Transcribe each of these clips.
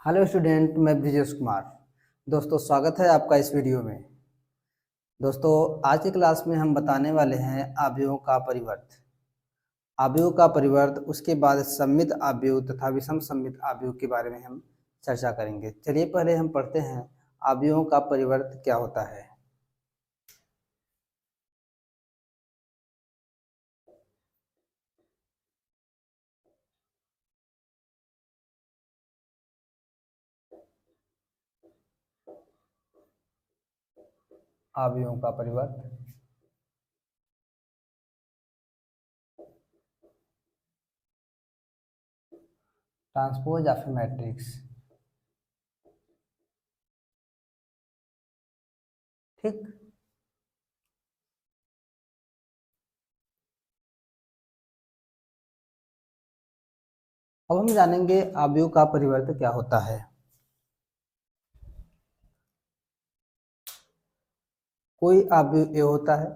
Hello student, मैं ब्रिजेश कुमार। दोस्तों, स्वागत है आपका इस वीडियो में। दोस्तों, आज की क्लास में हम बताने वाले हैं अवयवों का परिवर्त। अवयवों का परिवर्त, उसके बाद सममित अवयव तथा विषम सममित अवयव के बारे में हम चर्चा करेंगे। चलिए पहले हम पढ़ते हैं अवयवों का परिवर्त क्या होता है। अवयवों का परिवर्त ट्रांसपोज ऑफ मैट्रिक्स। ठीक, अब हम जानेंगे अवयव का परिवर्त क्या होता है। कोई अवयव ए होता है,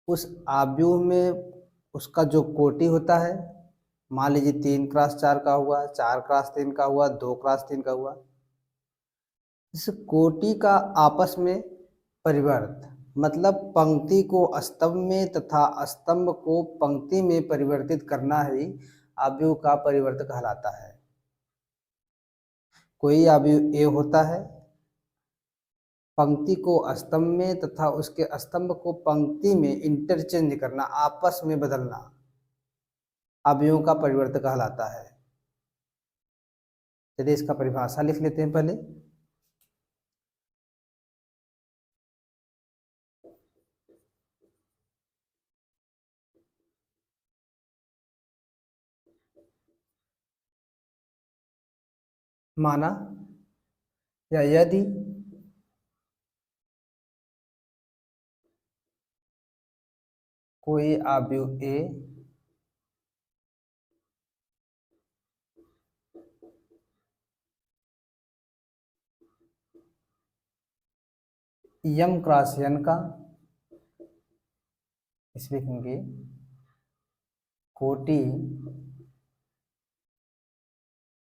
उस अवयव में उसका जो कोटि होता है, मान लीजिए 3x4 का हुआ, 4x3 का हुआ, 2x3 का हुआ, इस कोटि का आपस में परिवर्त, मतलब पंक्ति को स्तंभ में तथा स्तंभ को पंक्ति में परिवर्तित करना ही अवयव का परिवर्त कहलाता है। कोई अवयव ए होता है, पंक्ति को स्तंभ में तथा उसके स्तंभ को पंक्ति में इंटरचेंज करना, आपस में बदलना, अवयवों का परिवर्त कहलाता है। चलिए इसका परिभाषा लिख लेते हैं पहले। माना या यदि कोई अवयव ए यम क्रॉस एन का, इस लिखेंगे कोटि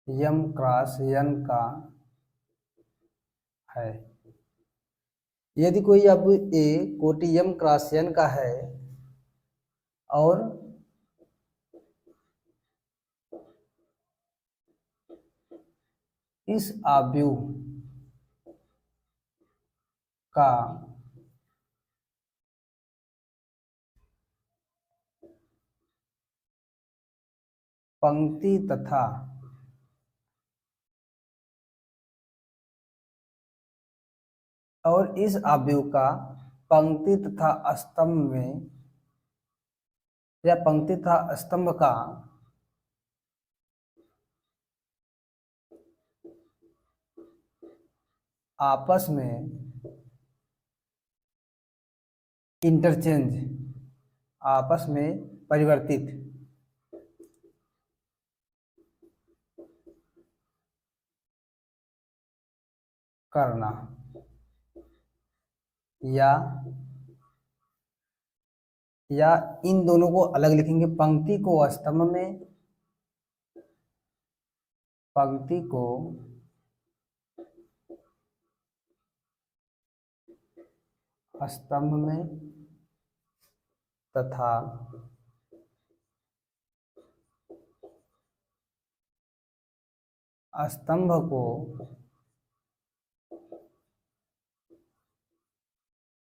यम क्रॉस एन का है। यदि कोई अवयव ए कोटि यम क्रॉस एन का है और इस अवयव का पंक्ति तथा और इस अवयव का पंक्ति तथा स्तंभ में या पंक्ति तथा स्तंभ का आपस में इंटरचेंज, आपस में परिवर्तित करना, या इन दोनों को अलग लिखेंगे। पंक्ति को स्तंभ में, पंक्ति को स्तंभ में तथा स्तंभ को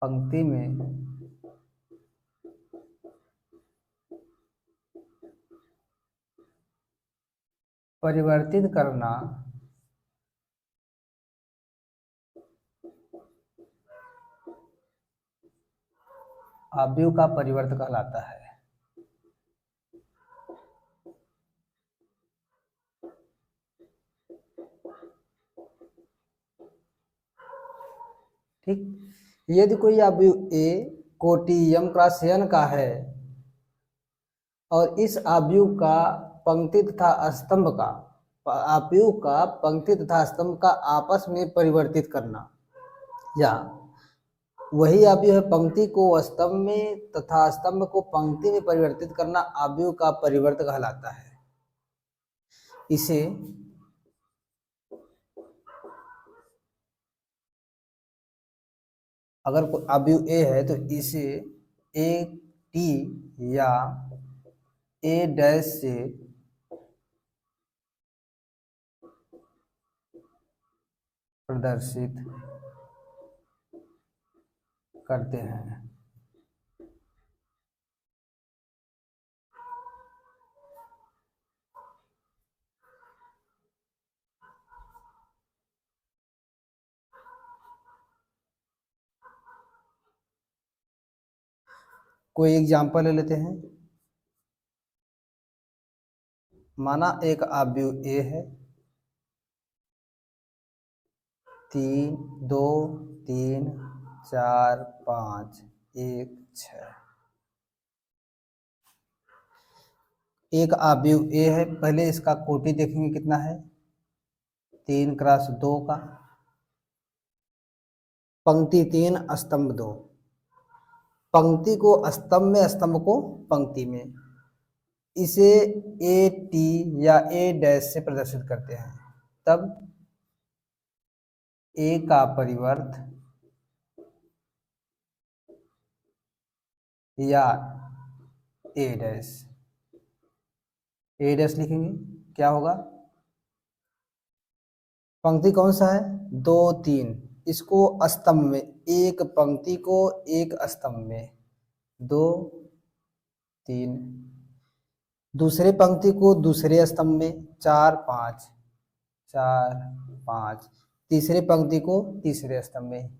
पंक्ति में परिवर्तित करना अवयव का परिवर्त कहलाता है। ठीक, यदि कोई अवयव ए कोटि यम क्रॉस एन का है और इस अवयव का पंक्ति तथा स्तंभ का, अवयव का पंक्ति तथा स्तंभ का आपस में परिवर्तित करना, या वही अवयव है पंक्ति को स्तंभ में तथा स्तंभ को पंक्ति में परिवर्तित करना, अवयव का परिवर्त कहलाता है। इसे अगर कोई अवयव ए है तो इसे ए टी या ए डैश से प्रदर्शित करते हैं। कोई एग्जाम्पल ले लेते हैं। माना एक अवयव ए है, 3 2 3 4 5 1 6। एक अवयव ए है, पहले इसका कोटि देखेंगे कितना है, 3x2 का, पंक्ति 3 स्तंभ 2, पंक्ति को स्तंभ में, स्तंभ को पंक्ति में। इसे ए टी या ए डैश से प्रदर्शित करते हैं, तब ए का परिवर्त या ए डैश, ए डैश लिखेंगे, क्या होगा, पंक्ति कौन सा है, 2 3, इसको स्तंभ में, एक पंक्ति को एक स्तंभ में, 2 3, दूसरे पंक्ति को दूसरे स्तंभ में, 4 5 4 5, तीसरे पंक्ति को तीसरे स्तंभ में।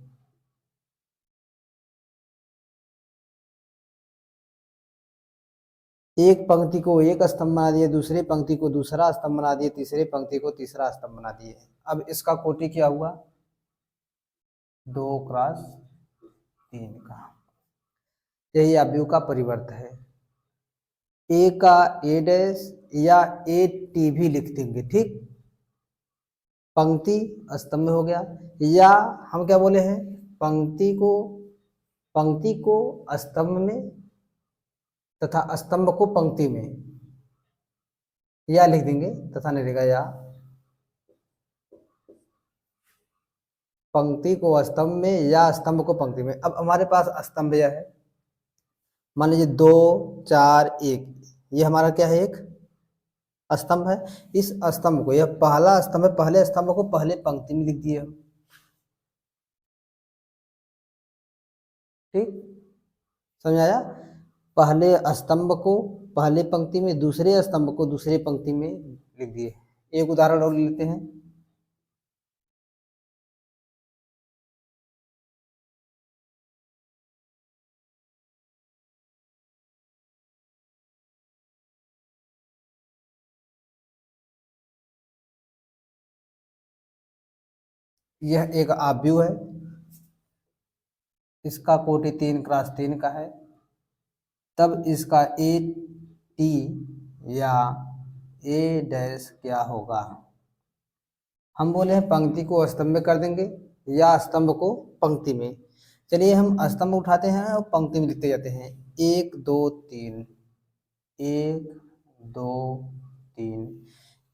एक पंक्ति को एक स्तंभ बना दिए, दूसरे पंक्ति को दूसरा स्तंभ बना दिए, तीसरे पंक्ति को तीसरा स्तंभ बना दिए। अब इसका कोटि क्या हुआ, 2x3 का। यही अवयव का परिवर्त है। ए का ए डैश या ए टी भी लिख देंगे, ठीक, पंक्ति स्तंभ में हो गया, या हम क्या बोले हैं, पंक्ति को स्तंभ में तथा स्तंभ को पंक्ति में, या लिख देंगे, तथा नहीं रहेगा, या पंक्ति को स्तंभ में या स्तंभ को पंक्ति में। अब हमारे पास स्तंभ यह है, मान लीजिए 2 4 1, ये हमारा क्या है, एक स्तंभ है। इस स्तंभ को, यह पहला स्तंभ है, पहले स्तंभ को पहले पंक्ति में लिख दिए हम, ठीक, समझ आया। पहले स्तंभ को पहले पंक्ति में, दूसरे स्तंभ को दूसरे पंक्ति में लिख दिए। एक उदाहरण और लेते हैं। यह एक अवयव है, इसका कोटि 3x3 का है, तब इसका ए टी या ए डैश क्या होगा। हम बोले हैं पंक्ति को स्तंभ में कर देंगे या स्तंभ को पंक्ति में। चलिए हम स्तंभ उठाते हैं और पंक्ति में लिखते जाते हैं, 1 2 3 1 2 3,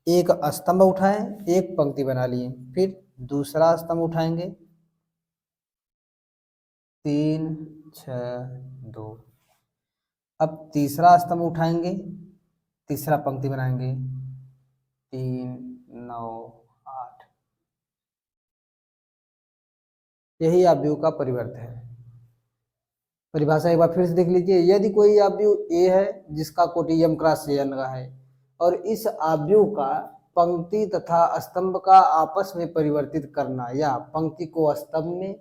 एक स्तंभ उठाएं, एक पंक्ति बना लिए, फिर दूसरा स्तंभ उठाएंगे, 3 6 2, अब तीसरा स्तंभ उठाएंगे, तीसरा पंक्ति बनाएंगे, 3 9 8। यही अवयव का परिवर्त है। परिभाषा एक बार फिर से देख लीजिए। यदि कोई अवयव ए है जिसका कोटि m क्रॉस n का है और इस अवयव का पंक्ति तथा स्तंभ का आपस में परिवर्तित करना या पंक्ति को स्तंभ में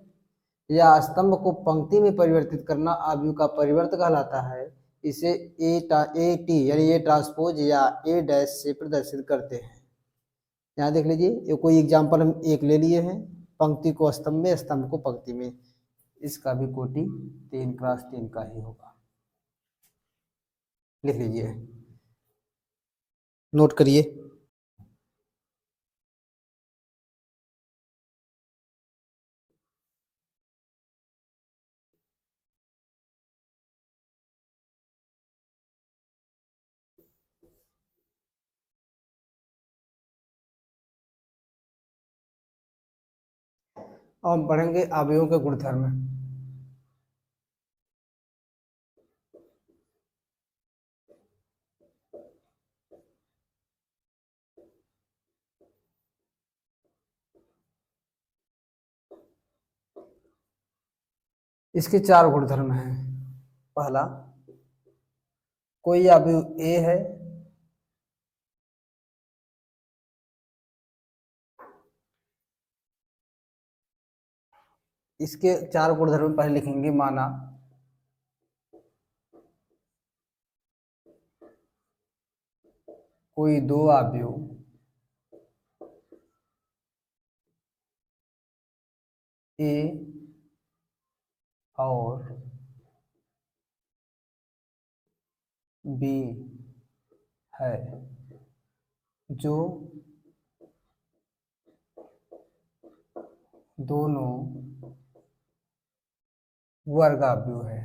या स्तंभ को पंक्ति में परिवर्तित करना अवयव का परिवर्त कहलाता है। इसे ए टी यानी ए ट्रांसपोज या ए डैश से प्रदर्शित करते हैं। यहाँ देख लीजिए, ये कोई एग्जाम्पल हम एक ले लिए हैं, पंक्ति को स्तंभ में, स्तंभ को पंक्ति में। इसका भी कोटि 3x3 का ही होगा, लिख लीजिए, नोट करिए। और बढ़ेंगे अवयवों के गुणधर्म। इसके चार गुणधर्म हैं। पहला, कोई अवयव ए है इसके चार गुणधर्म पहले लिखेंगे। माना कोई दो अवयव ए और बी है जो दोनों वर्गाव्यू है।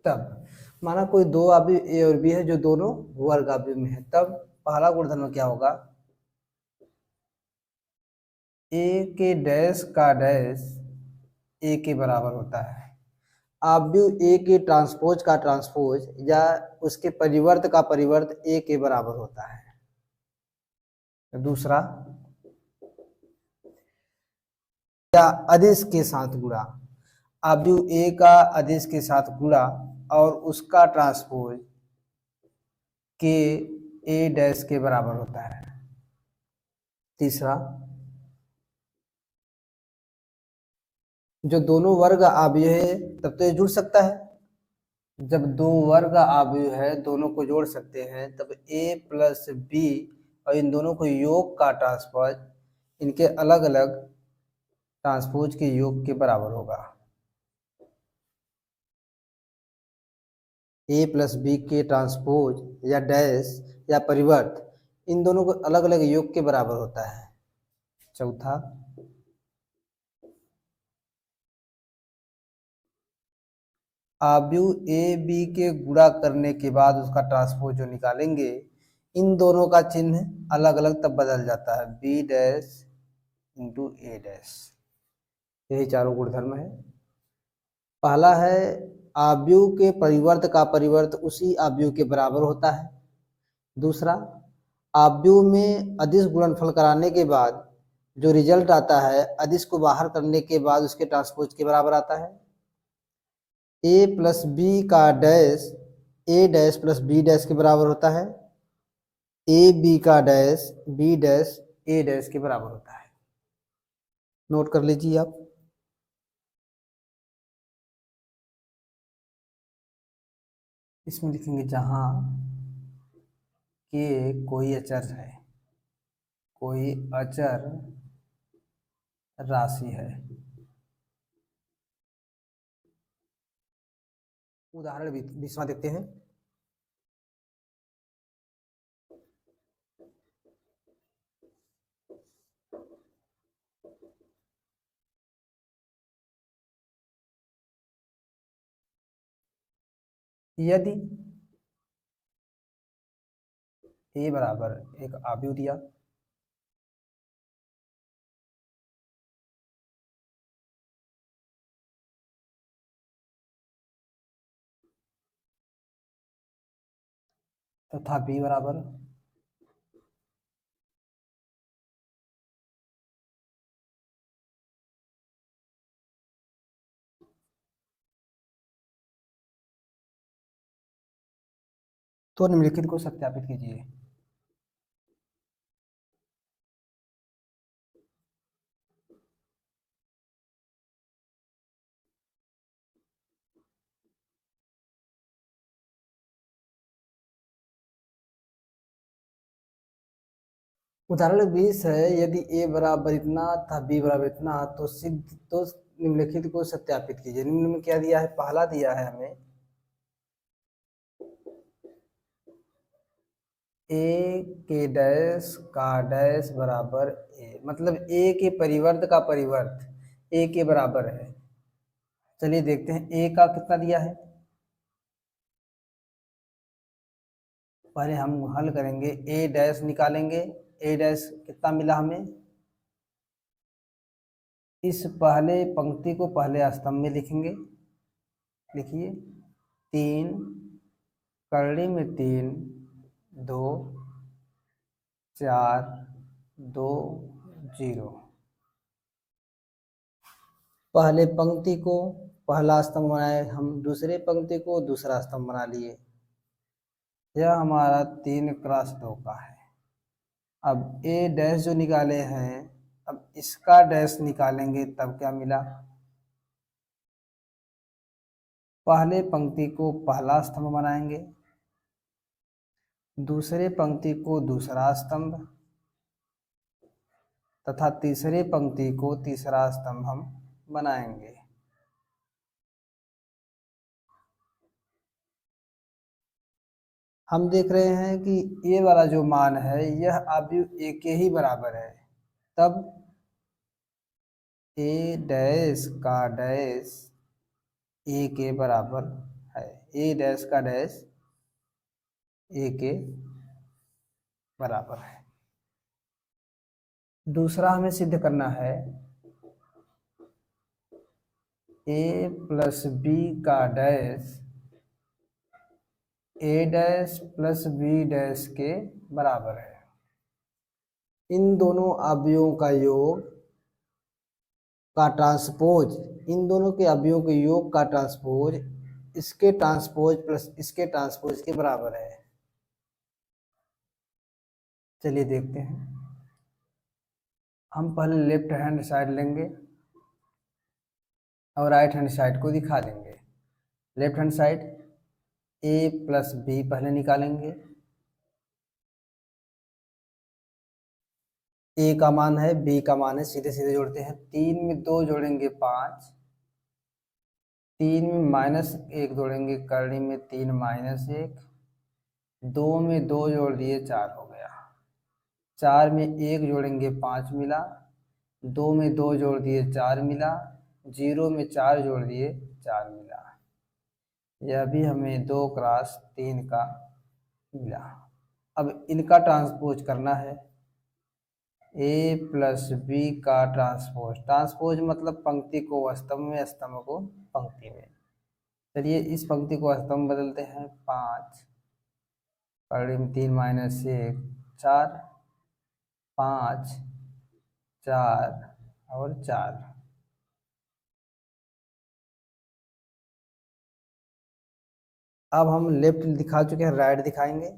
तब माना कोई दो अवयव ए और बी है जो दोनों वर्गाव्यू में है, तब पहला गुणधर्म क्या होगा? ए के डैश का डैश ए के बराबर होता है। अवयव ए के ट्रांसपोज का ट्रांसपोज या उसके परिवर्त का परिवर्त ए के बराबर होता है। दूसरा, या अदिश के साथ गुणा, अवयव ए का अदिश के साथ गुणा और उसका ट्रांसपोज के ए डैश के बराबर होता है। तीसरा, जो दोनों वर्ग अवयव है तब तो ये जुड़ सकता है। जब दो वर्ग अवयव है दोनों को जोड़ सकते हैं तब a प्लस बी और इन दोनों को योग का ट्रांसपोज इनके अलग अलग ट्रांसपोज के योग के बराबर होगा। a प्लस बी के ट्रांसपोज या डैश या परिवर्त इन दोनों को अलग अलग योग के बराबर होता है। चौथा, अवयव ए बी के गुणा करने के बाद उसका ट्रांसपोज जो निकालेंगे इन दोनों का चिन्ह अलग अलग तब बदल जाता है, बी डैश इंटू ए डैश। यही चारों गुणधर्म है। पहला है अवयव के परिवर्त का परिवर्त उसी अवयव के बराबर होता है। दूसरा, अवयव में अदिश गुणनफल कराने के बाद जो रिजल्ट आता है अदिश को बाहर करने के बाद उसके ट्रांसपोज के बराबर आता है। ए प्लस बी का डैश ए डैश प्लस बी डैश के बराबर होता है। ए बी का डैश बी डैश ए डैश के बराबर होता है। नोट कर लीजिए आप। इसमें लिखेंगे जहां के कोई अचर है, कोई अचर राशि है। उदाहरण बीसवां देखते हैं। यदि ए बराबर एक अवयव दिया तथा बी बराबर तो निम्नलिखित को सत्यापित कीजिए। उदाहरण 20 है, यदि a बराबर इतना था b बराबर इतना तो सिद्ध तो निम्नलिखित को सत्यापित कीजिए। निम्न में क्या दिया है? पहला दिया है हमें a के डैश का डैश बराबर a, मतलब a के परिवर्त का परिवर्त a के बराबर है। चलिए देखते हैं a का कितना दिया है। पहले हम हल करेंगे, a डैश निकालेंगे। a डैश कितना मिला हमें? इस पहले पंक्ति को पहले स्तंभ में लिखेंगे। लिखिए 3 करड़ी में 3 2 4 2 0। पहले पंक्ति को पहला स्तंभ बनाए हम, दूसरे पंक्ति को दूसरा स्तंभ बना लिए। यह हमारा 3x2 का है। अब ए डैश जो निकाले हैं, अब इसका डैश निकालेंगे तब क्या मिला। पहले पंक्ति को पहला स्तंभ बनाएंगे, दूसरे पंक्ति को दूसरा स्तंभ तथा तीसरे पंक्ति को तीसरा स्तंभ हम बनाएंगे। हम देख रहे हैं कि ये वाला जो मान है यह अवयव ए के ही बराबर है, तब ए डैश का डैश ए के बराबर है। ए डैश का डैश ए के बराबर है। दूसरा हमें सिद्ध करना है ए प्लस बी का डैश ए डैश प्लस बी डैश के बराबर है। इन दोनों अवयवों का योग का ट्रांसपोज, इन दोनों के अवयवों के योग का ट्रांसपोज इसके ट्रांसपोज प्लस इसके ट्रांसपोज के बराबर है। चलिए देखते हैं। हम पहले लेफ्ट हैंड साइड लेंगे और राइट हैंड साइड को दिखा देंगे। लेफ्ट हैंड साइड ए प्लस बी पहले निकालेंगे। ए का मान है, बी का मान है, सीधे सीधे जोड़ते हैं। 3 में 2 जोड़ेंगे 5, 3 में -1 जोड़ेंगे, करनी में 3 -1, 2 में 2 जोड़ दिए 4 हो गया। 4 में 1 जोड़ेंगे 5 मिला, 2 में 2 जोड़ दिए 4 मिला, 0 में 4 जोड़ दिए 4 मिला। यह भी हमें 2x3 का मिला। अब इनका ट्रांसपोज करना है। ए प्लस बी का ट्रांसपोज, ट्रांसपोज मतलब पंक्ति को स्तंभ में, स्तंभ को पंक्ति में। चलिए इस पंक्ति को स्तंभ बदलते हैं। 5 करड़ी में 3 -1 4, 5 4 और 4। अब हम लेफ्ट दिखा चुके हैं, राइट दिखाएंगे।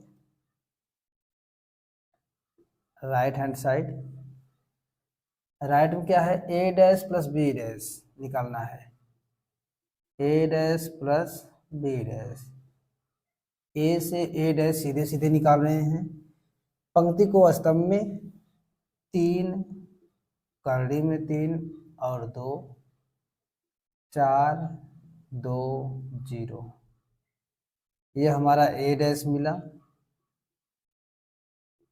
राइट हैंड साइड, राइट में क्या है, ए डैश प्लस बी डैश निकालना है। ए डैश प्लस बी डैश, ए से ए डैश सीधे सीधे निकाल रहे हैं। पंक्ति को स्तंभ में 3, करड़ी में 3 और 2, 4 2 0। ये हमारा ए डैश मिला,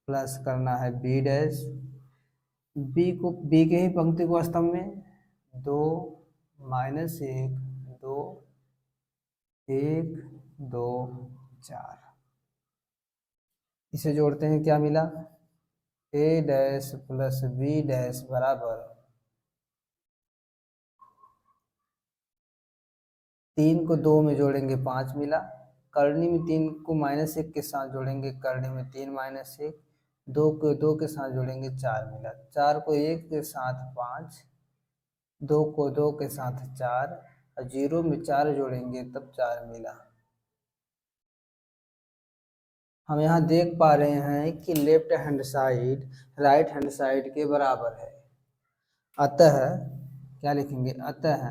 प्लस करना है बी डैश। बी को, बी के ही पंक्ति को स्तंभ में 2 -1 2 1 2 4, इसे जोड़ते हैं, क्या मिला, ए डैश प्लस बी डैश बराबर 3 को 2 में जोड़ेंगे 5 मिला, करनी में 3 को -1 के साथ जोड़ेंगे, करनी में 3 -1, 2 को 2 के साथ जोड़ेंगे 4 मिला, 4 को 1 के साथ 5, 2 को 2 के साथ 4 और 0 में 4 जोड़ेंगे तब 4 मिला। हम यहाँ देख पा रहे हैं कि left hand side right hand side के बराबर है। अतः क्या लिखेंगे, अतः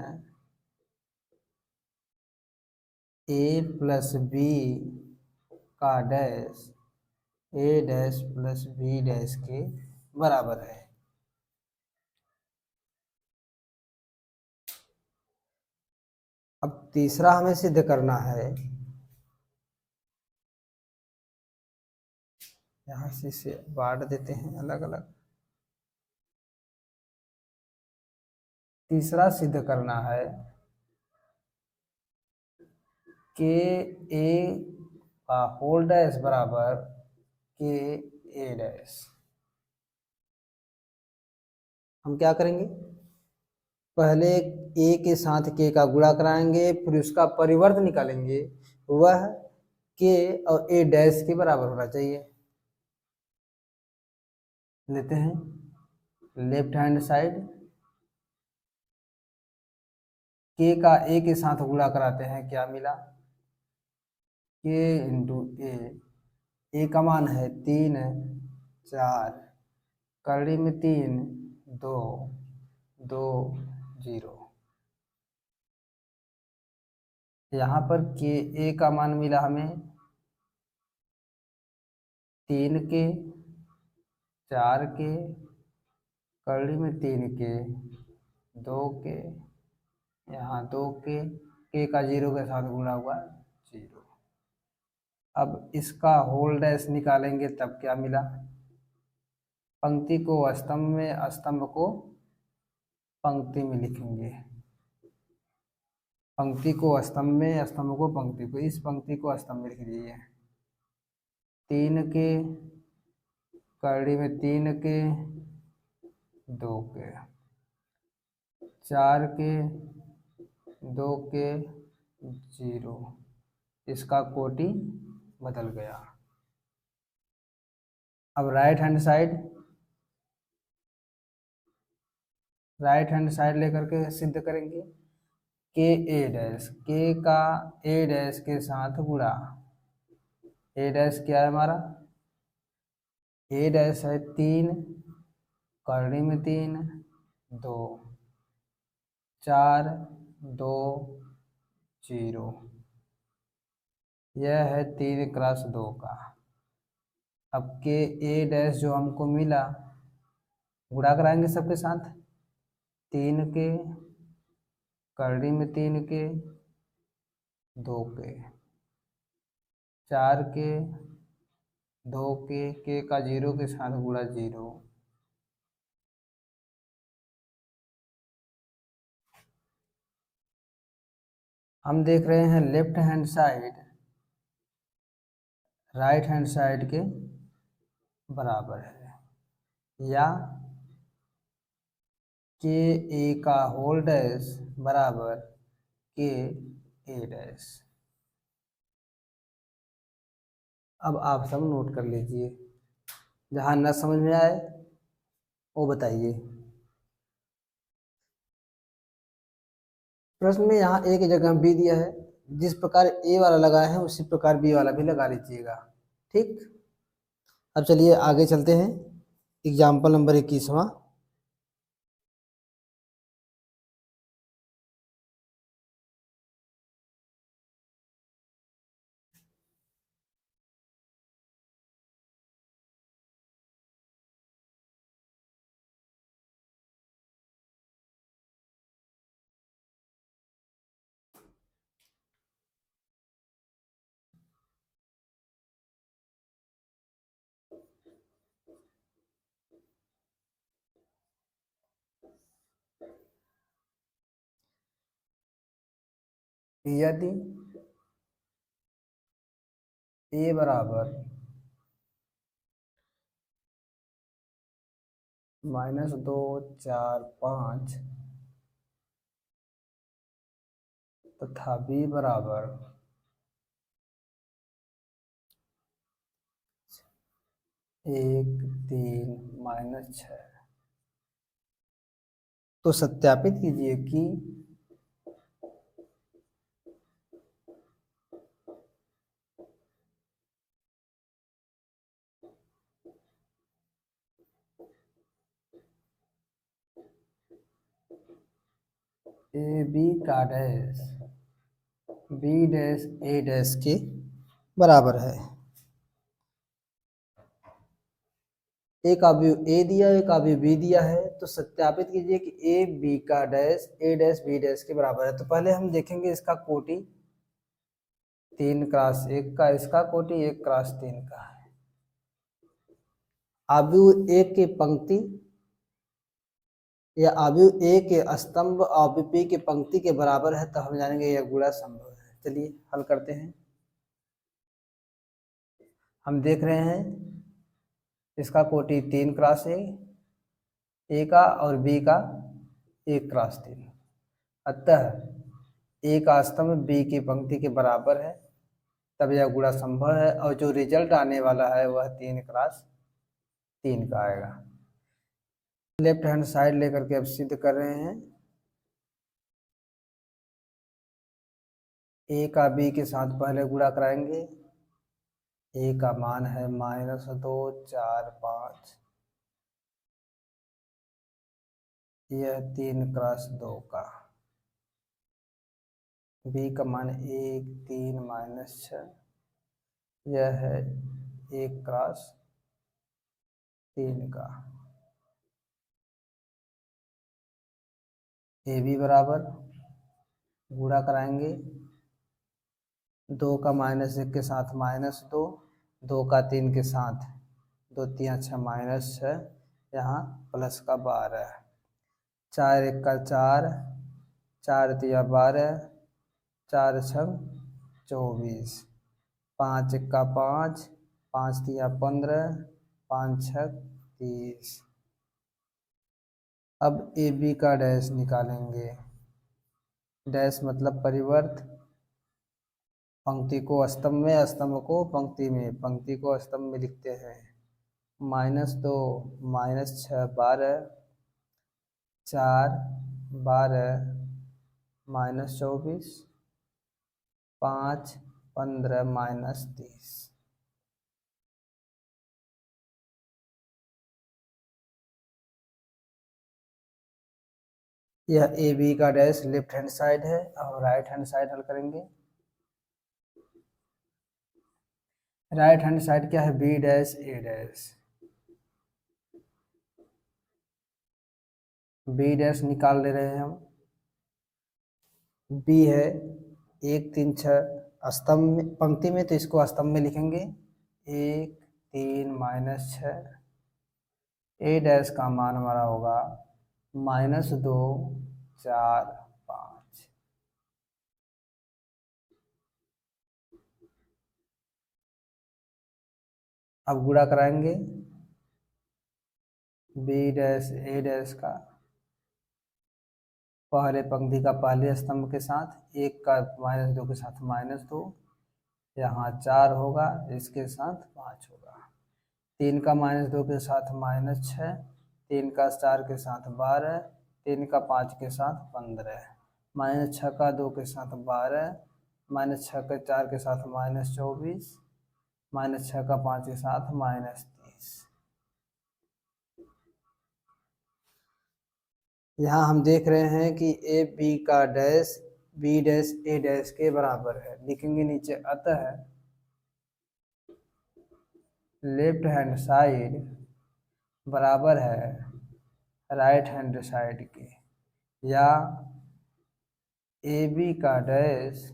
ए प्लस बी का डैश ए डैश प्लस बी डैश के बराबर है। अब तीसरा हमें सिद्ध करना है। यहाँ से इसे बांट देते हैं अलग अलग। तीसरा सिद्ध करना है के ए का होल डैश बराबर के ए डैश। हम क्या करेंगे, पहले ए के साथ के का गुणा कराएंगे, फिर उसका परिवर्त निकालेंगे, वह के और ए डैश के बराबर होना चाहिए। लेते हैं लेफ्ट हैंड साइड, के का ए के साथ गुणा कराते हैं, क्या मिला, के इंटू ए का मान है 3 4, करड़ी में 3 2 2 0। यहाँ पर के ए का मान मिला हमें 3 के 4 के, करड़ी में 3 के 2 के, यहाँ 2 के का 0 के साथ गुणा हुआ 0। अब इसका होल डैश निकालेंगे तब क्या मिला, पंक्ति को स्तंभ में, स्तंभ को पंक्ति में लिखेंगे, पंक्ति को स्तंभ में, स्तंभ को पंक्ति को, इस पंक्ति को स्तंभ में लिख दीजिए। 3 के, करड़ी में 3 के 2 के, 4 के 2 के 0, इसका कोटि बदल गया। अब राइट हैंड साइड लेकर के सिद्ध करेंगे, के ए डैश, के का ए डैश के साथ गुणा, ए डैश क्या है हमारा, ए डैश है 3, करड़ी में 3 2 4 2 0, यह है 3 क्रॉस 2 का। अब के ए डैश जो हमको मिला, गुणा कराएंगे सबके साथ, 3 के, करड़ी में 3 के 2 के, 4 के 2 के का 0 के साथ गुणा 0। हम देख रहे हैं left hand side right hand side के बराबर है, या के ए का होल डैश बराबर के ए डैश। अब आप सब नोट कर लीजिए, जहाँ न समझ में आए वो बताइए। प्रश्न में यहाँ ए की जगह बी दिया है, जिस प्रकार ए वाला लगाए हैं उसी प्रकार बी वाला भी लगा लीजिएगा, ठीक। अब चलिए आगे चलते हैं, एग्जाम्पल नंबर 21वां। यदि ए बराबर -2 4 5 तथा बी बराबर 1 3 -6, तो सत्यापित कीजिए कि ए बी का डैश बी डैश ए डैश के बराबर है। एक अवयव ए दिया, एक अवयव बी दिया है, तो सत्यापित कीजिए कि ए बी का डैश ए डैश बी डैश के बराबर है। तो पहले हम देखेंगे इसका कोटि 3 क्रॉस 1 का, इसका कोटि 1 क्रॉस 3 का है। अवयव ए के पंक्ति या अवयव ए के स्तंभ अवयव बी के पंक्ति के बराबर है, तो हम जानेंगे यह गुणा संभव है। चलिए हल करते हैं। हम देख रहे हैं इसका कोटि 3 क्रॉस ए का और बी का 1 क्रॉस 3, अतः ए का स्तंभ बी की पंक्ति के बराबर है, तब यह गुणा संभव है। और जो रिजल्ट आने वाला है वह 3 क्रॉस 3 का आएगा। लेफ्ट हैंड साइड लेकर के अब सिद्ध कर रहे हैं। ए का बी के साथ पहले गुणा कराएंगे। ए का मान है -2 4 5, यह 3 क्रॉस 2 का। बी का मान 1 3 -6, यह है 1 क्रॉस 3 का। ए बी बराबर गुणा कराएंगे। 2 का -1 के साथ -2, 2 का 3 के साथ 2 3 6 -6, यहाँ प्लस का 12, 4 1 का 4, 4 3 12, 4 6 24, 5 1 का 5, 5 3 15, 5 6 30। अब ए बी का डैश निकालेंगे। डैश मतलब परिवर्त। पंक्ति को स्तंभ में, स्तंभ को पंक्ति में, पंक्ति को स्तंभ में लिखते हैं। -2 -6 12, 4 12 -24, 5 15 -30। यह ए बी का डैश लेफ्ट हैंड साइड है। और राइट हैंड साइड हल करेंगे। राइट हैंड साइड क्या है? बी डैश ए डैश। बी डैश निकाल ले रहे हैं हम। बी है 1 3 6 स्तंभ में, पंक्ति में, तो इसको स्तंभ में लिखेंगे। 1 3 -6। ए डैश का मान हमारा होगा -2 4 5। अब गुणा कराएंगे बी डैश ए डैश का पहले पंक्ति का पहले स्तंभ के साथ, 1 का -2 के साथ -2, यहाँ 4 होगा, इसके साथ 5 होगा। 3 का -2 के साथ -6, 3 का 4 के साथ 12, 3 का 5 के साथ 15, -6 का 2 के साथ 12, -6 का 4 के साथ -24, -6 का 5 के साथ -30। यहाँ हम देख रहे हैं कि ए बी का डैश बी डैश ए डैश के बराबर है। लिखेंगे नीचे, अतः लेफ्ट हैंड साइड बराबर है राइट हैंड साइड के, या ए बी का डैश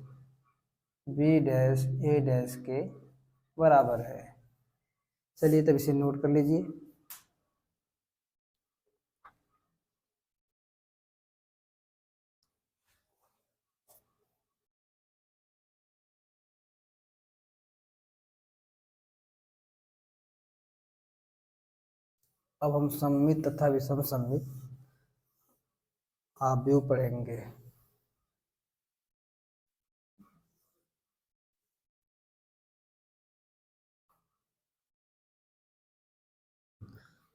बी डैश ए डैश के बराबर है। चलिए तब इसे नोट कर लीजिए। अब हम सममित तथा विषम सममित आव्यूह पढ़ेंगे।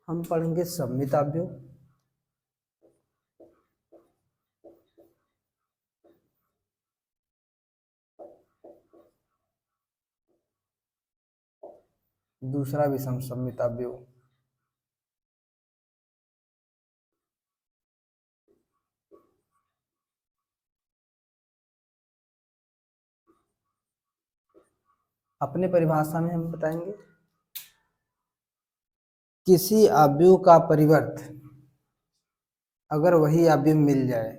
हम पढ़ेंगे सममित आव्यूह। दूसरा विषम सममित आव्यूह। अपने परिभाषा में हम बताएंगे, किसी आव्यूह का परिवर्त अगर वही आव्यूह मिल जाए,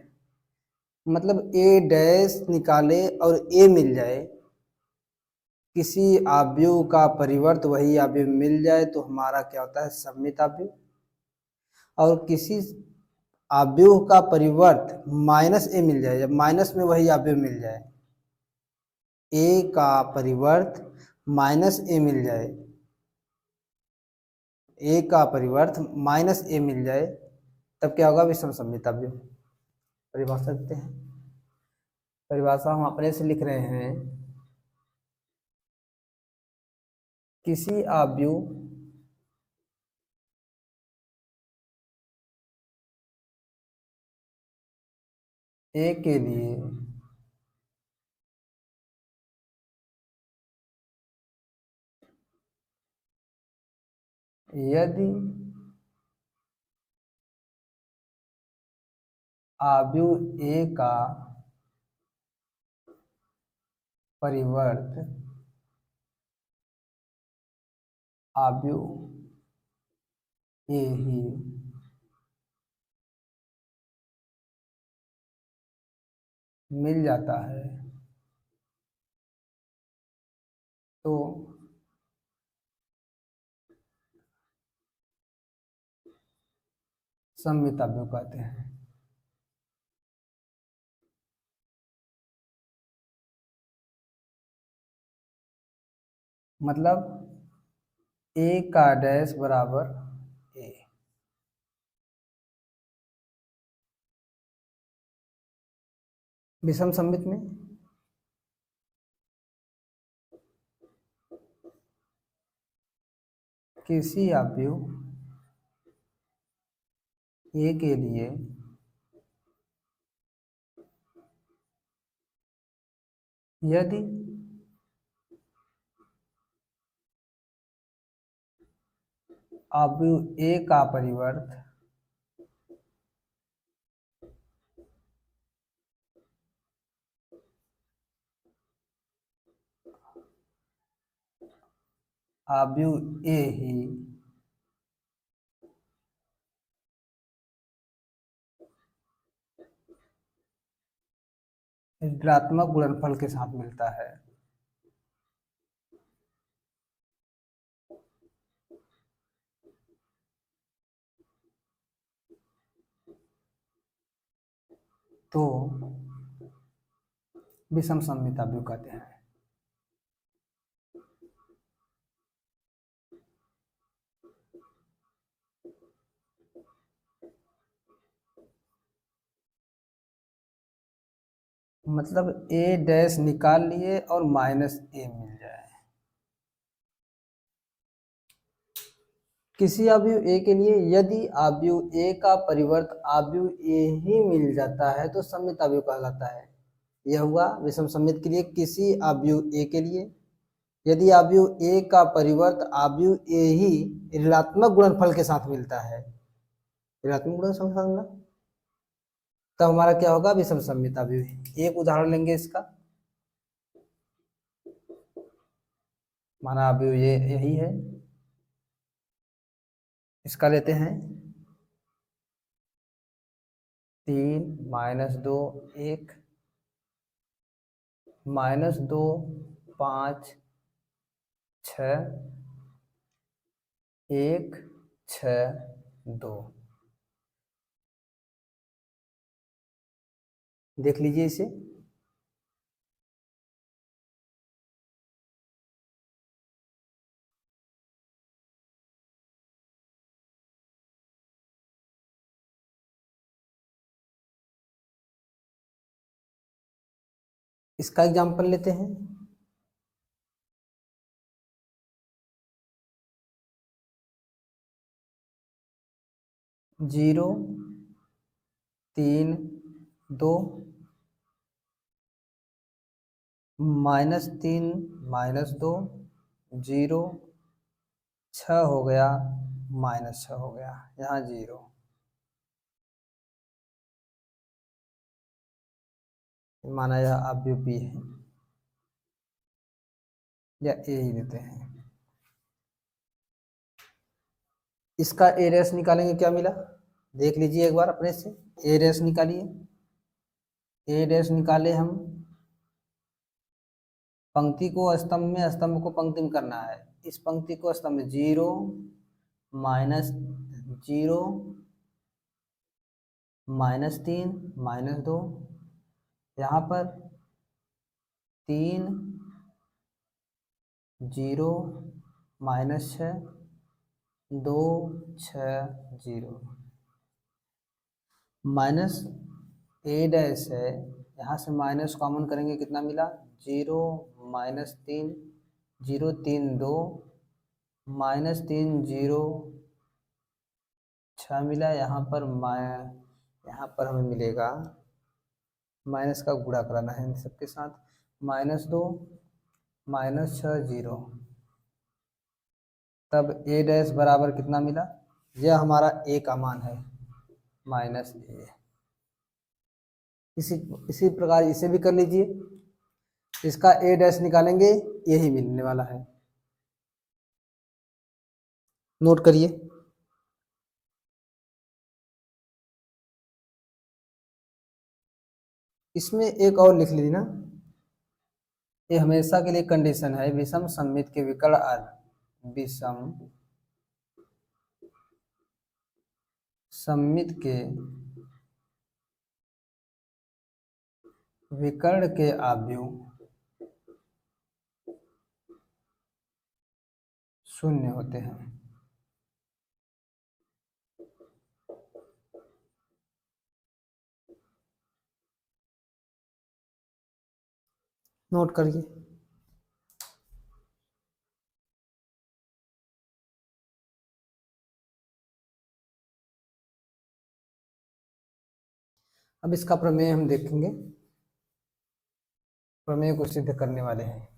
मतलब ए डैश निकाले और ए मिल जाए, किसी आव्यूह का परिवर्त वही आव्यूह मिल जाए तो हमारा क्या होता है? सममित आव्यूह। और किसी आव्यूह का परिवर्त -a मिल जाए, जब माइनस में वही आव्यूह मिल जाए, ए का परिवर्त -a मिल जाए, ए का परिवर्त -a मिल जाए, तब क्या होगा? विषम सममित आव्यूह। परिभाषा देते हैं। परिभाषा हम अपने से लिख रहे हैं, किसी आव्यूह ए के लिए यदि आव्यूह ए का परिवर्त आव्यूह ए ही मिल जाता है तो सममित आव्यूह कहते हैं। मतलब ए का डैश बराबर ए। विषम सममित में किसी आव्यूह ए के लिए यदि आव्यूह ए का परिवर्त आव्यूह ए ही ऋणात्मक गुणनफल के साथ मिलता है तो विषम सममित आव्यूह कहते हैं। मतलब ए डैश निकाल लिए और माइनस ए मिल जाए। किसी आव्यूह ए के लिए यदि आव्यूह ए का परिवर्त आव्यूह ए ही मिल जाता है तो सममित आव्यूह कहलाता है। यह हुआ विषम सममित के लिए किसी आव्यूह ए के लिए यदि आव्यूह ए का परिवर्त आव्यूह ए ही ऋणात्मक गुणनफल के साथ मिलता है, ऋणात्मक गुणनफल के साथ मिला तब हमारा क्या होगा, विषम सममित आव्यूह। एक उदाहरण लेंगे इसका, माना आव्यूह ये यही है, इसका लेते हैं 3 -2 1 -2 5 6 1 6 2। देख लीजिए इसे, इसका एग्जाम्पल लेते हैं। जीरो 3 2 -3 -2 0 6 हो गया -6 हो गया, यहाँ 0। माना यह आव्यूह बी है या ए ही देते हैं। इसका ए रेस निकालेंगे, क्या मिला देख लीजिए एक बार अपने से। ए रेस निकालिए, ए रेस निकाले हम, पंक्ति को स्तंभ में, स्तंभ को पंक्ति में करना है। इस पंक्ति को स्तंभ में 0 -0 -3 -2, यहाँ पर 3 0 -6 2 6 0 माइनस ए डैश है, यहाँ से माइनस कॉमन करेंगे, कितना मिला 0 -3 0 3 2 -3 0 6 मिला। यहाँ पर हमें मिलेगा माइनस का गुणा कराना है इन सबके साथ, -2 -6 0, तब ए डैश बराबर कितना मिला, यह हमारा ए का मान है -a। इसी प्रकार इसे भी कर लीजिए, इसका ए डैश निकालेंगे, यही मिलने वाला है, नोट करिए। इसमें एक और लिख लीजिए ना, ये हमेशा के लिए कंडीशन है, विषम सममित के विकर्ण विषम सममित के विकर्ण के आव्यूह शून्य होते हैं। नोट करिए। अब इसका प्रमेय हम देखेंगे, प्रमेय को सिद्ध करने वाले हैं।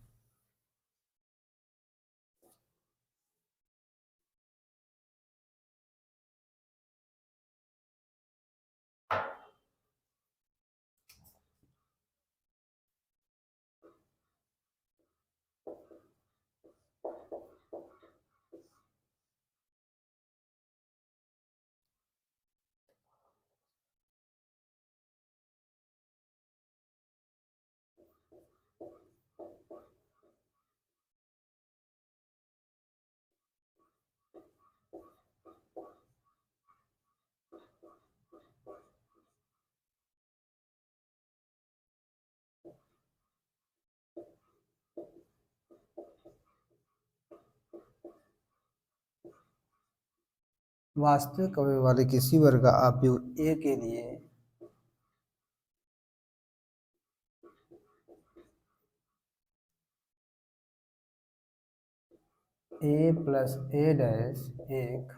वास्तविक अवयव वाले किसी वर्ग का आव्यूह ए के लिए ए प्लस ए डैश एक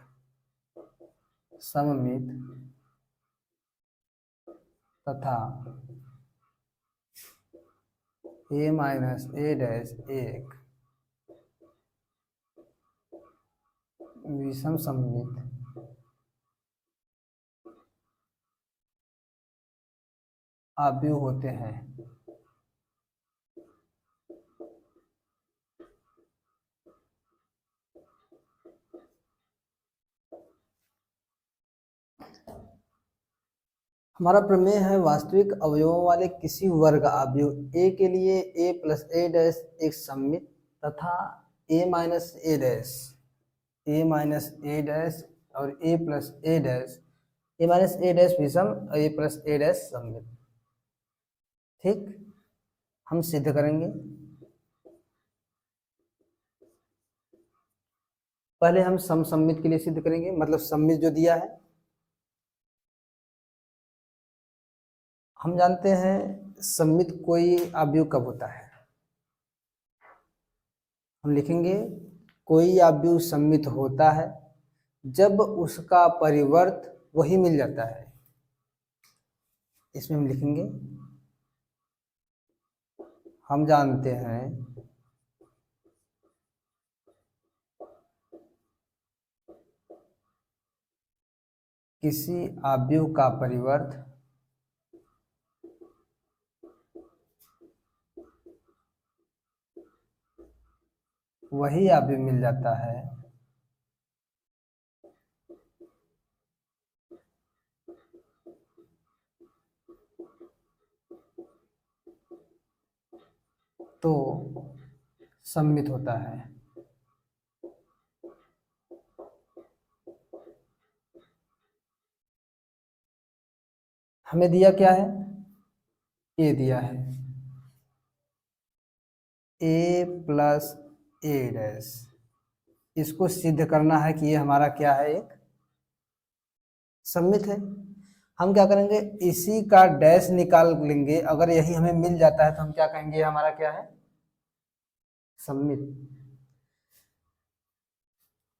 सममित तथा ए माइनस ए डैश एक विषम सममित आव्यूह होते हैं। हमारा प्रमेय है, वास्तविक अवयवों वाले किसी वर्ग आव्यूह ए के लिए ए प्लस ए डैश एक सममित तथा ए माइनस ए डैश और ए प्लस ए डैश, ए माइनस ए डैश विषम और ए प्लस ए डैश सममित। ठीक, हम सिद्ध करेंगे। पहले हम सममित के लिए सिद्ध करेंगे, मतलब सममित जो दिया है, हम जानते हैं सममित कोई आव्यूह कब होता है, हम लिखेंगे कोई आव्यूह सममित होता है जब उसका परिवर्त वही मिल जाता है। इसमें हम लिखेंगे, हम जानते हैं किसी आव्यूह का परिवर्त वही आव्यूह मिल जाता है तो सममित होता है। हमें दिया क्या है, ये दिया है ए प्लस ए डैश, इसको सिद्ध करना है कि ये हमारा क्या है, एक सममित है। हम क्या करेंगे, इसी का डैश निकाल लेंगे, अगर यही हमें मिल जाता है तो हम क्या कहेंगे, हमारा क्या है, सममित।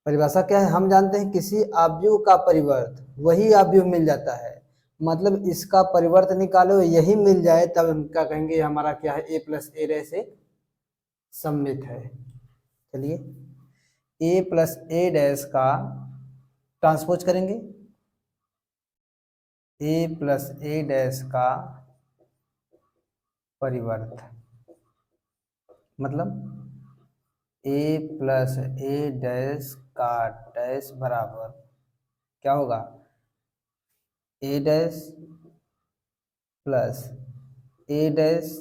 परिभाषा क्या है, हम जानते हैं किसी आव्यूह का परिवर्त वही आव्यूह मिल जाता है, मतलब इसका परिवर्त निकालो, यही मिल जाए तब हम क्या कहेंगे, हमारा क्या है, ए प्लस ए डैश से सममित है। चलिए ए प्लस ए डैश का ट्रांसपोज करेंगे, ए प्लस ए डैश का परिवर्त, मतलब ए प्लस ए डैश का डैश बराबर क्या होगा, ए डैश प्लस ए डैश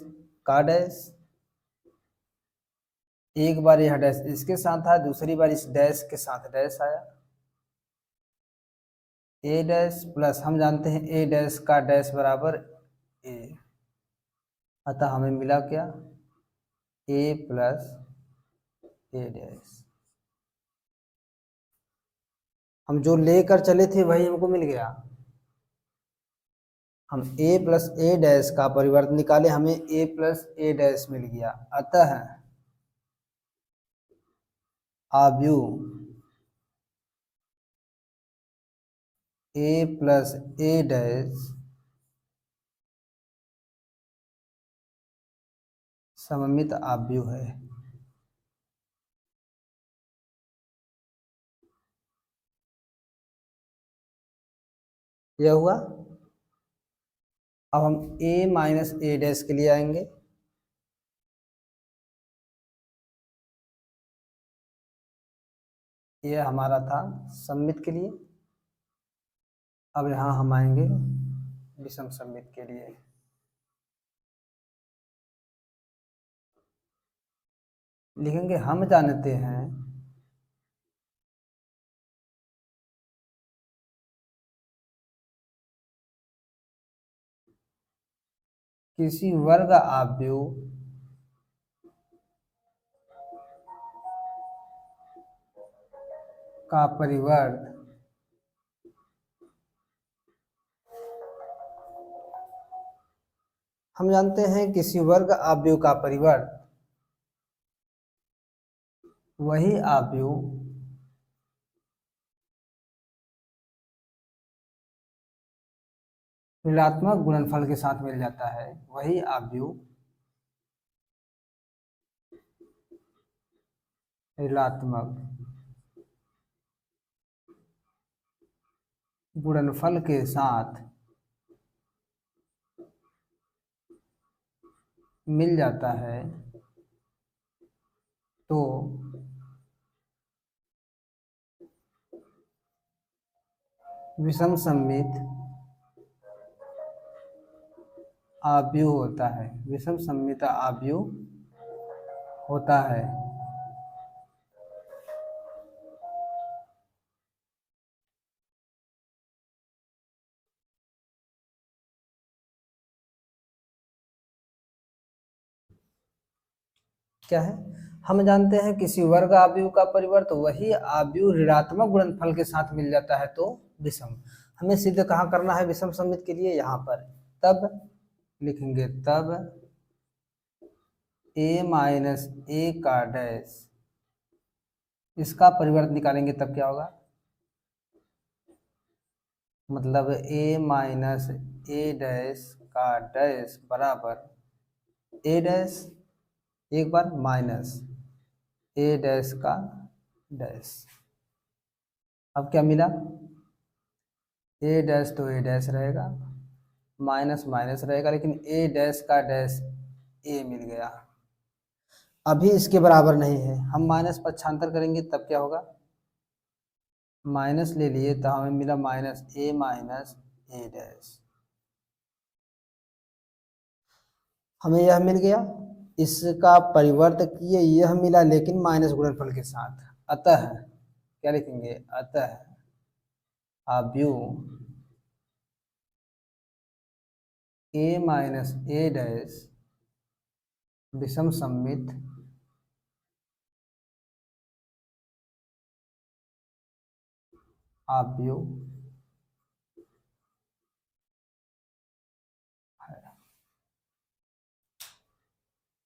का डैश, एक बार यह डैश इसके साथ आया, दूसरी बार इस डैश के साथ डैश आया, ए डैश प्लस हम जानते हैं ए डैश का डैश बराबर ए, अतः हमें मिला क्या, ए प्लस ए डैश। हम जो लेकर चले थे वही हमको मिल गया। हम ए प्लस ए डैश का परिवर्त निकाले, हमें ए प्लस ए डैश मिल गया। अतः आव्यूह ए प्लस ए डैश सममित आव्यूह है। यह हुआ। अब हम a माइनस ए डैश के लिए आएंगे। यह हमारा था सममित के लिए। अब यहाँ हम आएंगे विषम सममित के लिए। लिखेंगे हम जानते हैं किसी वर्ग आव्यूह का परिवर्त हम जानते हैं किसी वर्ग आव्यूह का परिवर्त वही आव्यूह ऋणात्मक गुणनफल के साथ मिल जाता है, वही आव्यूह ऋणात्मक गुणनफल के साथ मिल जाता है तो विषम सममित आव्यूह होता है। विषम सममित आव्यूह होता है। क्या है, हम जानते हैं किसी वर्ग आव्यूह का परिवर्त वही आव्यूह ऋणात्मक गुणनफल के साथ मिल जाता है तो विषम। हमें सिद्ध कहाँ करना है विषम सममित के लिए, यहाँ पर। तब लिखेंगे तब a माइनस ए का डैश, इसका परिवर्त निकालेंगे तब क्या होगा, मतलब a माइनस ए डैश का डैश बराबर ए डैश, एक बार माइनस ए डैश का डैश। अब क्या मिला, ए डैश तो ए डैश रहेगा, माइनस माइनस रहेगा, लेकिन ए डैश का डैश ए मिल गया। अभी इसके बराबर नहीं है, हम माइनस पक्षांतर करेंगे तब क्या होगा, माइनस ले लिए तो हमें मिला माइनस ए डैश। हमें यह मिल गया, इसका परिवर्त किए यह मिला, लेकिन माइनस गुणनफल के साथ। अतः क्या लिखेंगे, अतः आव्यूह ए माइनस ए डैश विषम सममित आव्यूह है।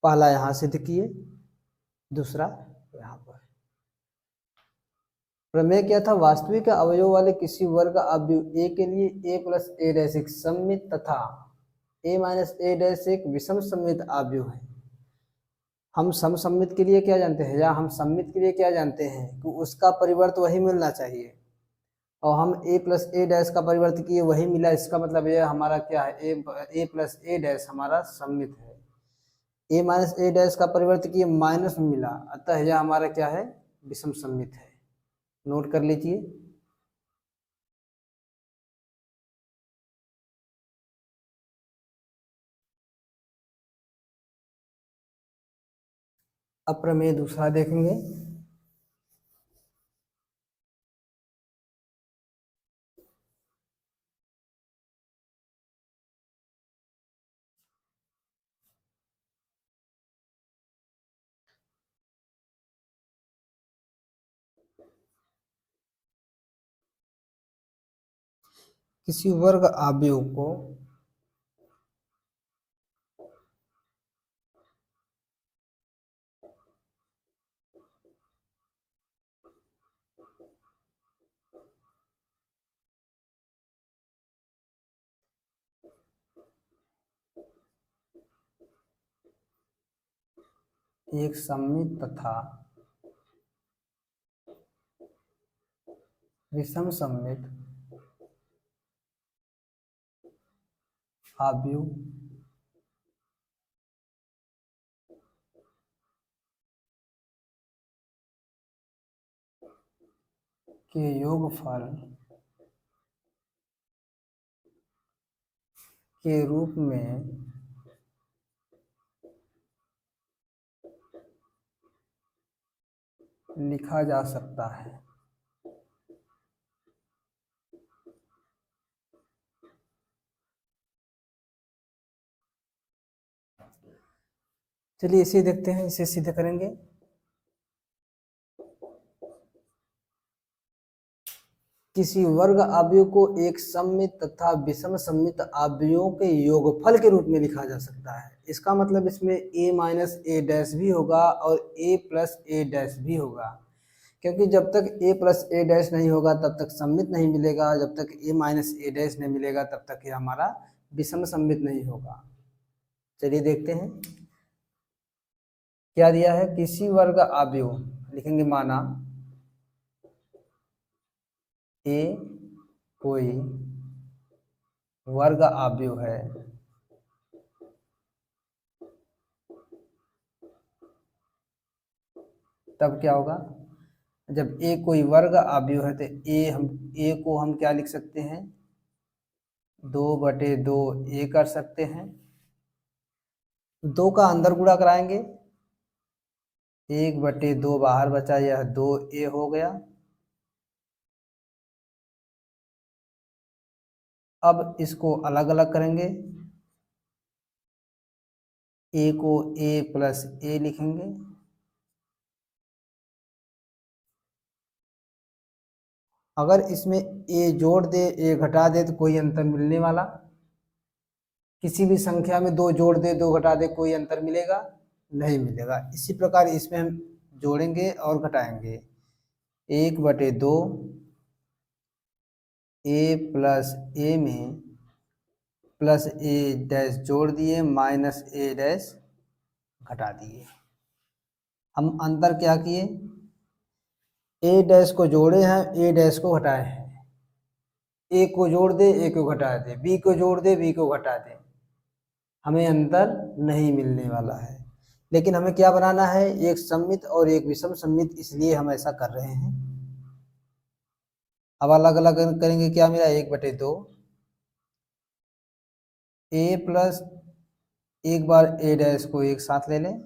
पहला यहां सिद्ध किए, दूसरा यहाँ पर। प्रमेय क्या था? वास्तविक अवयव वाले किसी वर्ग अवयव ए के लिए ए प्लस ए डैश एक सममित तथा ए माइनस ए डैश एक विषम सममित अवयव है। हम समसम्मित के लिए क्या जानते हैं, या हम सममित के लिए क्या जानते हैं कि उसका परिवर्त वही मिलना चाहिए, और हम ए प्लस ए डैश का परिवर्त किए वही मिला, इसका मतलब ये हमारा क्या है, ए प्लस ए डैश हमारा सममित है। ए माइनस ए डैश का परिवर्त किए माइनस मिला, अतः यह हमारा क्या है, विषम सममित है। नोट कर लीजिए। अब प्रमेय दूसरा देखेंगे। किसी वर्ग अवयव को एक सममित तथा विषम सममित अवयव के योगफल के रूप में लिखा जा सकता है। चलिए इसे देखते हैं, इसे सीधे करेंगे। किसी वर्ग अवयव को एक सममित तथा विषम सममित अवयवों के योगफल के रूप में लिखा जा सकता है। इसका मतलब इसमें a माइनस ए डैश भी होगा और a प्लस ए डैश भी होगा, क्योंकि जब तक a प्लस ए डैश नहीं होगा तब तक सममित नहीं मिलेगा, जब तक a माइनस ए डैश नहीं मिलेगा तब तक ये हमारा विषम सममित नहीं होगा। चलिए देखते हैं क्या दिया है। किसी वर्ग अवयव लिखेंगे, माना ए कोई वर्ग अवयव है तब क्या होगा, जब ए कोई वर्ग अवयव है तो ए को हम क्या लिख सकते हैं, 2/2 ए कर सकते हैं। 2 का अंदर गुणा कराएंगे, 1/2 बाहर बचा, यह 2a हो गया। अब इसको अलग अलग करेंगे, a को a प्लस ए लिखेंगे, अगर इसमें a जोड़ दे a घटा दे तो कोई अंतर मिलने वाला, किसी भी संख्या में 2 जोड़ दे 2 घटा दे कोई अंतर मिलेगा, नहीं मिलेगा। इसी प्रकार इसमें हम जोड़ेंगे और घटाएंगे, 1/2 a प्लस ए में प्लस ए डैश जोड़ दिए माइनस ए डैश घटा दिए। हम अंतर क्या किए, ए डैश को जोड़े हैं, ए डैश को घटाए हैं। ए को जोड़ दे ए को घटा दे, बी को जोड़ दे बी को घटा दे, हमें अंतर नहीं मिलने वाला है। लेकिन हमें क्या बनाना है, एक सममित और एक विषम सममित, इसलिए हम ऐसा कर रहे हैं। अब अलग अलग करेंगे, क्या मिला, 1/2 ए प्लस एक बार ए डैश को एक साथ ले लें,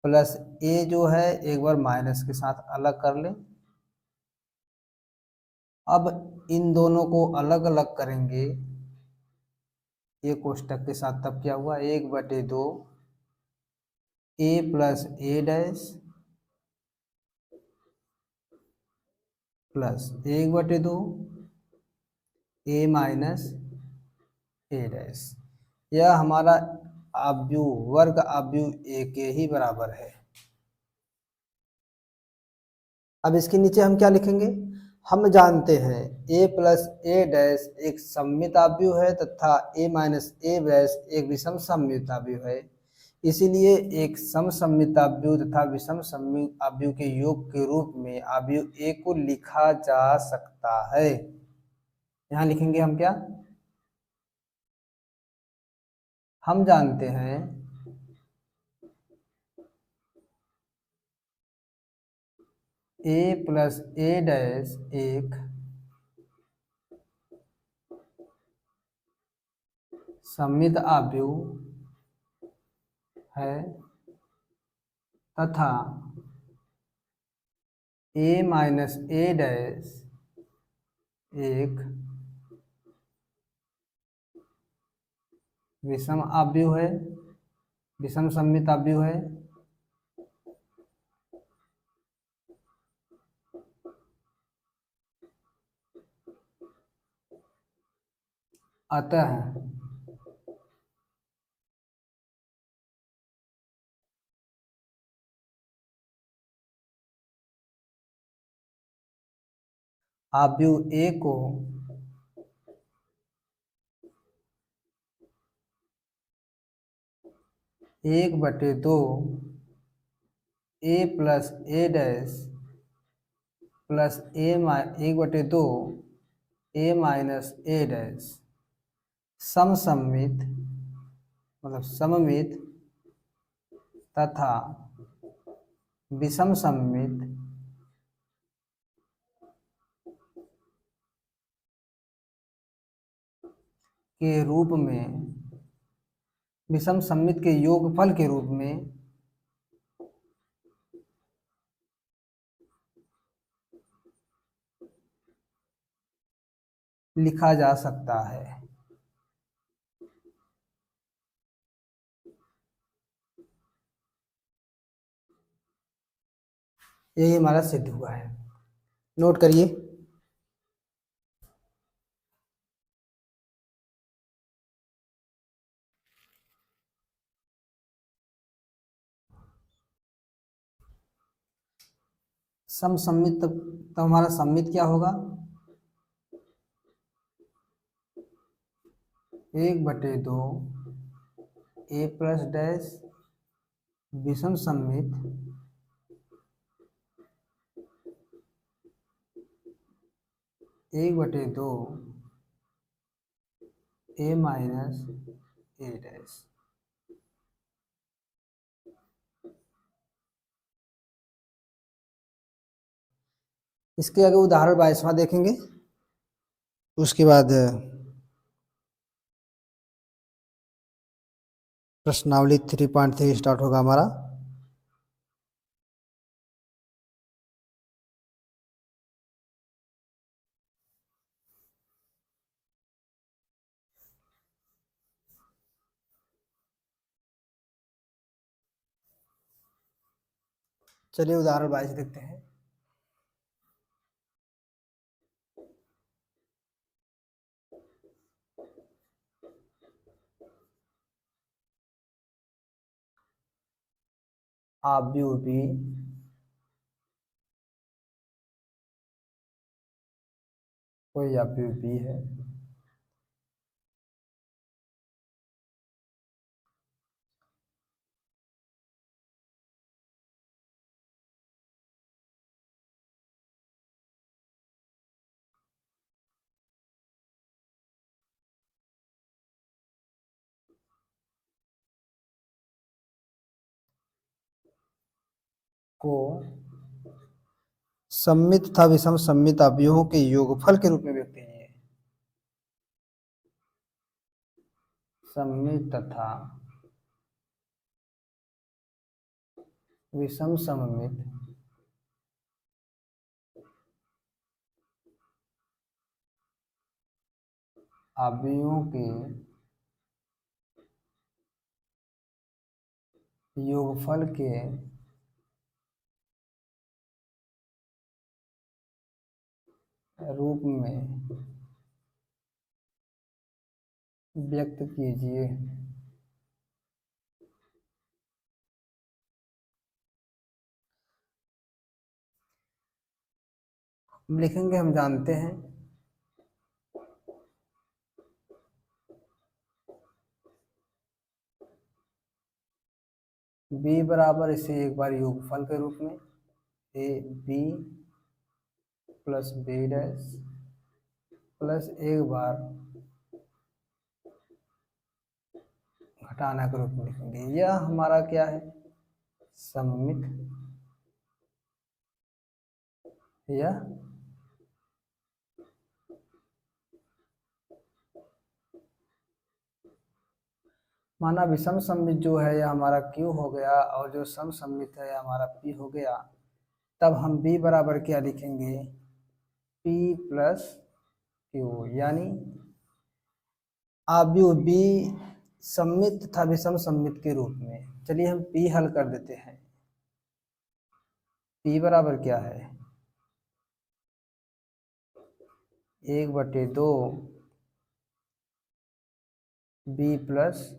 प्लस ए जो है एक बार माइनस के साथ अलग कर लें। अब इन दोनों को अलग अलग करेंगे ये कोष्टक के साथ, तब क्या हुआ, 1/2 ए प्लस ए डैश प्लस 1/2 ए माइनस ए डैश। यह हमारा अवयव वर्ग अवयव ए के ही बराबर है। अब इसके नीचे हम क्या लिखेंगे, हम जानते हैं a प्लस ए डैश एक सममित आव्यूह है तथा a माइनस ए डैश एक विषम सममित आव्यूह है। इसीलिए एक समसम्मित आव्यूह तथा विषम सममित आव्यूह के योग के रूप में आव्यूह a को लिखा जा सकता है। यहाँ लिखेंगे हम क्या, हम जानते हैं a प्लस ए डैश एक सममित आव्यूह है तथा a माइनस ए डैश एक विषम आव्यूह है, विषम सममित आव्यूह है। अतः आव्यूह A को एक बटे दो a plus A dash plus एक बटे दो a माइनस ए डैश समसम्मित मतलब सममित तथा विषम सममित के रूप में, विषम सममित के योगफल के रूप में लिखा जा सकता है। यही हमारा सिद्ध हुआ है, नोट करिए। समसम्मित तो हमारा सम्मित क्या होगा, एक बटे दो ए प्लस डैश विषम सममित एक बटे दो ए माइनस ए डैश। इसके आगे उदाहरण 22वां देखेंगे, उसके बाद प्रश्नावली 3.3 स्टार्ट होगा हमारा। चलिए उदाहरण 22 देखते हैं। आव्यूह B कोई आव्यूह B है को सम्मित तथा विषम सममित आव्यूहों के योगफल के रूप में व्यक्त कीजिए। सम्मित तथा विषम सममित आव्यूहों के योगफल के रूप में व्यक्त कीजिए। हम लिखेंगे, हम जानते हैं b बराबर, इसे एक बार योगफल के रूप में A B plus B dash plus एक बार घटाना के रूप में लिखेंगे। यह हमारा क्या है, सममित, यह माना विषम सममित जो है यह हमारा Q हो गया, और जो सम सममित है हमारा P हो गया। तब हम B बराबर क्या लिखेंगे, P प्लस Q, यानी आव्यूह B सममित तथा विषम सममित के रूप में। चलिए हम P हल कर देते हैं। P बराबर क्या है, 1/2 B प्लस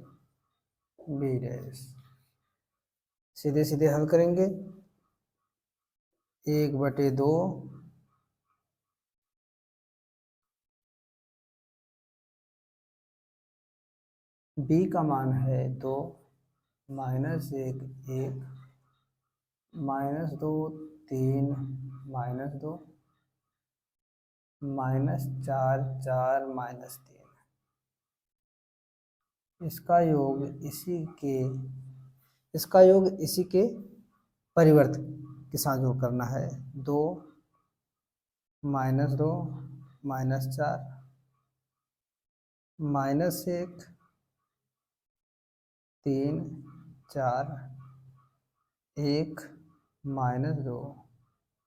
बी डैश। सीधे सीधे हल करेंगे, 1/2 B का मान है 2 -1 1 -2 3 -2 -4 4 -3। इसका योग इसी के परिवर्त के साथ योग करना है। 2 -2 -4 -1 3 4 1 -2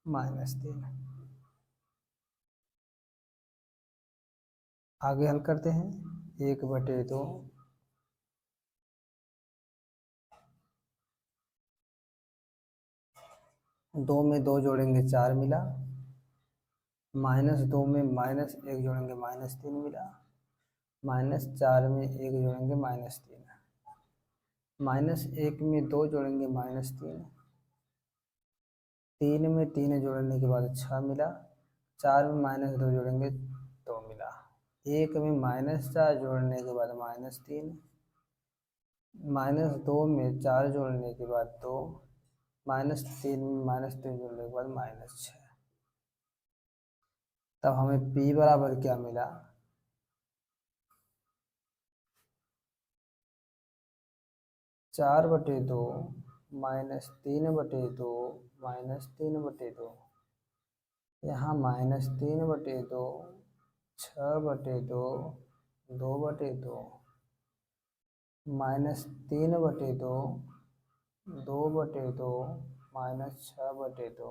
-3। आगे हल करते हैं, 1/2 2 में 2 जोड़ेंगे 4 मिला, -2 में -1 जोड़ेंगे -3 मिला, -4 में 1 जोड़ेंगे -3, -1 में 2 जोड़ेंगे -3, 3 में 3 जोड़ने के बाद 6 मिला, 4 में -2 जोड़ेंगे 2 मिला, 1 में -4 जोड़ने के बाद -3, -2 में 4 जोड़ने के बाद 2, -3 में -3 जोड़ने के बाद -6। तब हमें P बराबर क्या मिला, 4/2 -3/2 -3/2, यहाँ -3/2 6/2 2/2 -3/2 2/2 -6/2।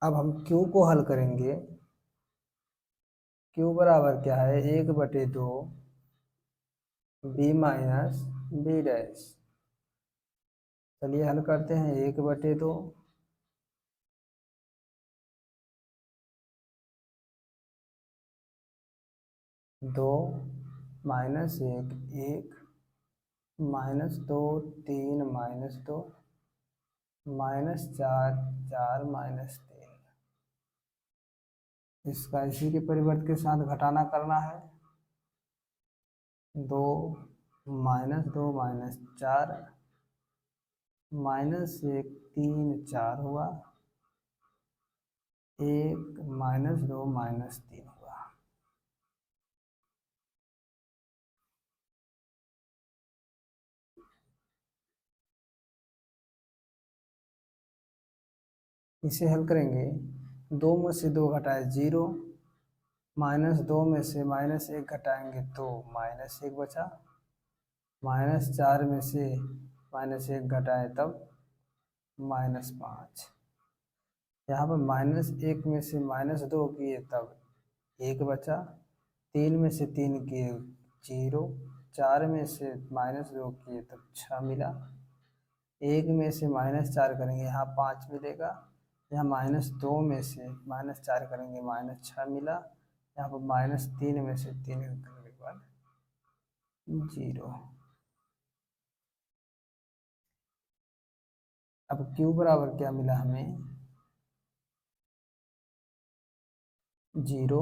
अब हम Q को हल करेंगे। Q बराबर क्या है, 1/2 B माइनस बी डैश। चलिए हल करते हैं, 1/2 2 -1 1 -2 3 -2 -4 4 -3। इसका इसी के परिवर्त के साथ घटाना करना है। 2 -2 -4 -1 3 4 हुआ, 1 -2 -3 हुआ। इसे हल करेंगे, 2 में से 2 घटाए 0, -2 में से -1 घटाएंगे तो -1 बचा, -4 में से -1 घटाए तब -5। यहाँ पर -1 में से -2 किए तब 1 बचा, 3 में से 3 किए 0, 4 में से -2 किए तब 6 मिला, 1 में से -4 करेंगे यहाँ 5 मिलेगा, यहाँ -2 में से -4 करेंगे -6 मिला, यहाँ पर -3 में से 3 करने के बाद 0। अब Q बराबर क्या मिला हमें, 0,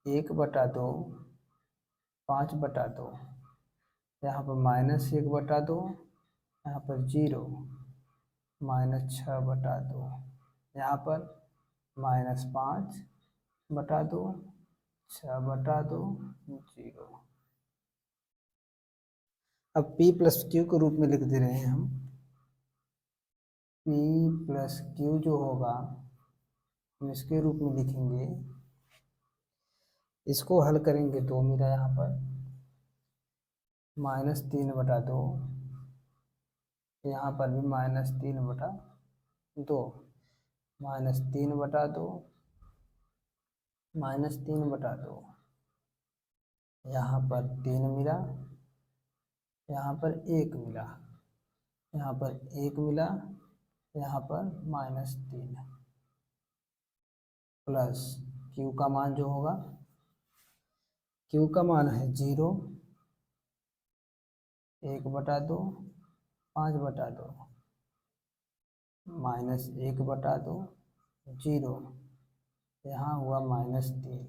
1/2, 5/2, यहाँ पर -1/2, यहाँ पर 0, -6/2, यहाँ पर -5/2, 6/2, 0। अब P प्लस Q के रूप में लिख दे रहे हैं हम। P प्लस Q जो होगा हम इसके रूप में लिखेंगे, इसको हल करेंगे तो मेरा यहाँ पर -3/2, यहाँ पर भी -3/2, -3/2, -3/2, यहाँ पर 3 मिला, यहाँ पर 1 मिला, यहाँ पर 1 मिला, यहाँ पर -3, प्लस Q का मान जो होगा, Q का मान है 0, 1/2, 5/2, -1/2, 0, यहाँ हुआ -3,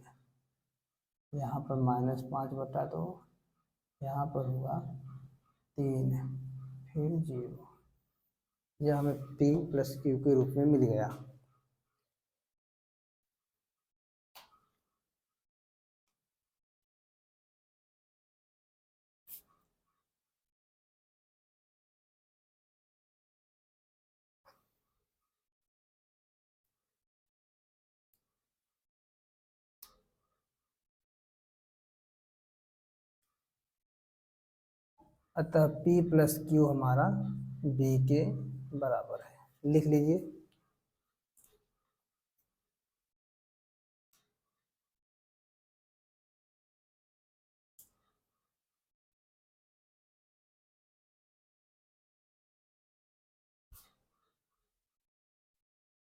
यहाँ पर -5/2, यहाँ पर हुआ 3, फिर 0। यह हमें P प्लस Q के रूप में मिल गया। अतः P प्लस Q हमारा B के बराबर है। लिख लीजिए।